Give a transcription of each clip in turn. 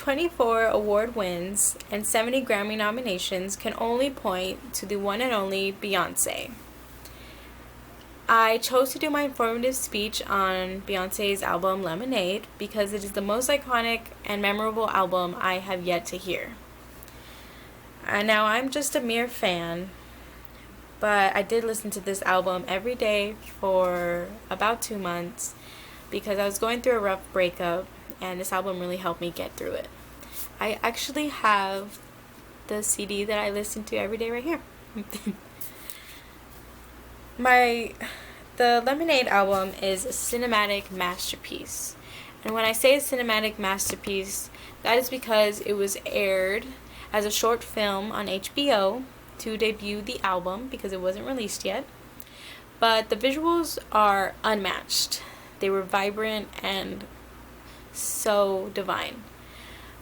24 award wins and 70 Grammy nominations can only point to the one and only Beyonce. I chose to do my informative speech on Beyonce's album Lemonade because it is the most iconic and memorable album I have yet to hear. Now, I'm just a mere fan, but I did listen to this album every day for about 2 months because I was going through a rough breakup, and this album really helped me get through it. I actually have the CD that I listen to every day right here. The Lemonade album is a cinematic masterpiece. And when I say a cinematic masterpiece, that is because it was aired as a short film on HBO to debut the album because it wasn't released yet. But the visuals are unmatched. They were vibrant and so divine.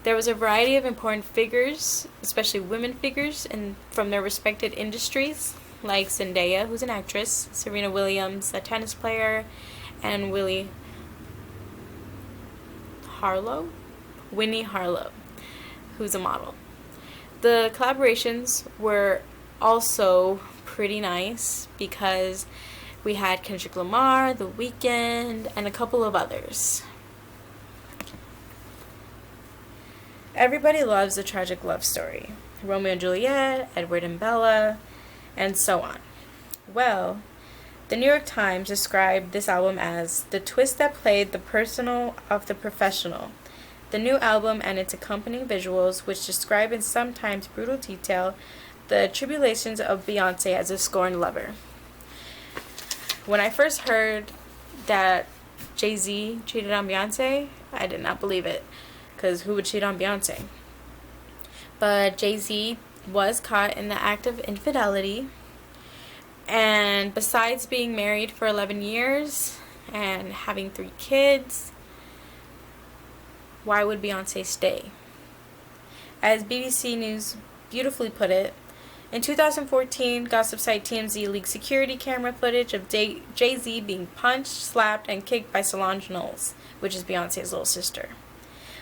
There was a variety of important figures, especially women figures, from their respected industries, like Zendaya, who's an actress, Serena Williams, a tennis player, and Winnie Harlow, who's a model. The collaborations were also pretty nice because we had Kendrick Lamar, The Weeknd, and a couple of others. Everybody loves a tragic love story. Romeo and Juliet, Edward and Bella, and so on. Well, the New York Times described this album as the twist that played the personal of the professional. The new album and its accompanying visuals, which describe in sometimes brutal detail the tribulations of Beyonce as a scorned lover. When I first heard that Jay-Z cheated on Beyonce, I did not believe it. Because who would cheat on Beyonce? But Jay-Z was caught in the act of infidelity. And besides being married for 11 years and having 3 kids, why would Beyonce stay? As BBC News beautifully put it, in 2014, gossip site TMZ leaked security camera footage of Jay-Z being punched, slapped, and kicked by Solange Knowles, which is Beyonce's little sister.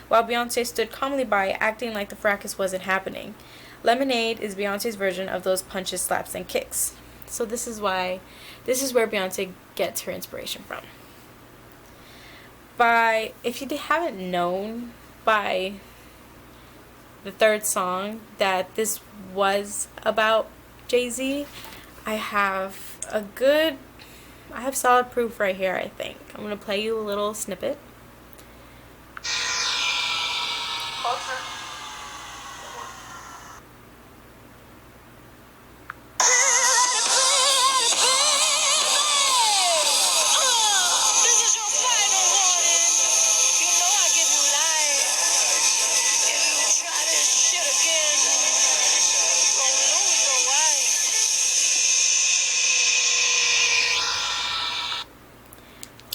While Beyonce stood calmly by, acting like the fracas wasn't happening. Lemonade is Beyonce's version of those punches, slaps, and kicks. So this is where Beyonce gets her inspiration from. If you haven't known by the third song that this was about Jay-Z, I have solid proof right here, I think. I'm going to play you a little snippet.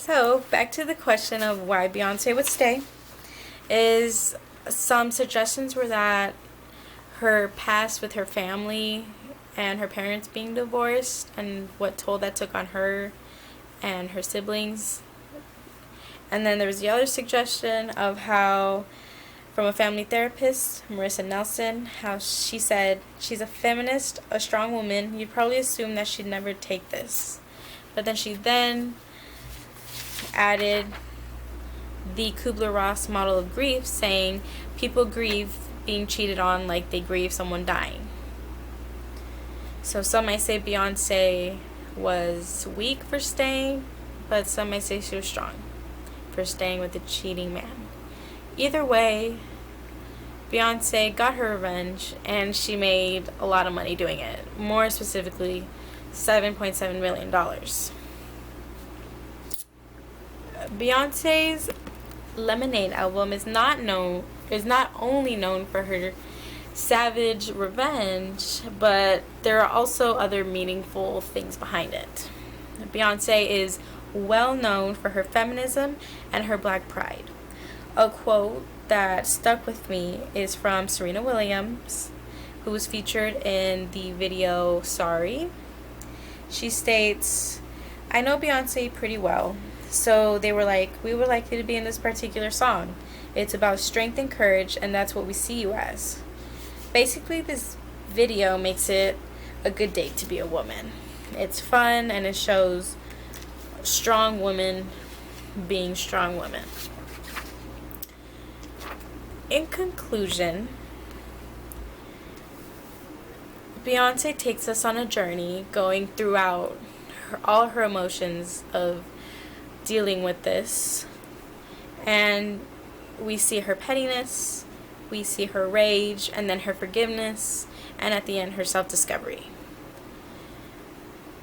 So, back to the question of why Beyonce would stay, is some suggestions were that her past with her family and her parents being divorced and what toll that took on her and her siblings. And then there was the other suggestion of how, from a family therapist, Marissa Nelson, how she said, she's a feminist, a strong woman, you'd probably assume that she'd never take this. But then she added the Kubler-Ross model of grief, saying people grieve being cheated on like they grieve someone dying. So some might say Beyonce was weak for staying, but some might say she was strong for staying with a cheating man. Either way, Beyonce got her revenge, and she made a lot of money doing it. More specifically, $7.7 million. Beyonce's Lemonade album is not only known for her savage revenge, but there are also other meaningful things behind it. Beyonce is well known for her feminism and her black pride. A quote that stuck with me is from Serena Williams, who was featured in the video Sorry. She states, "I know Beyonce pretty well, so they were like, we would like you to be in this particular song. It's about strength and courage, and that's what we see you as. Basically, this video makes it a good day to be a woman. It's fun, and it shows strong women being strong women. In conclusion, Beyonce takes us on a journey going throughout all her emotions of dealing with this. And we see her pettiness, we see her rage, and then her forgiveness, and at the end, her self-discovery.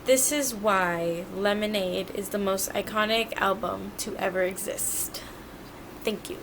This is why Lemonade is the most iconic album to ever exist. Thank you.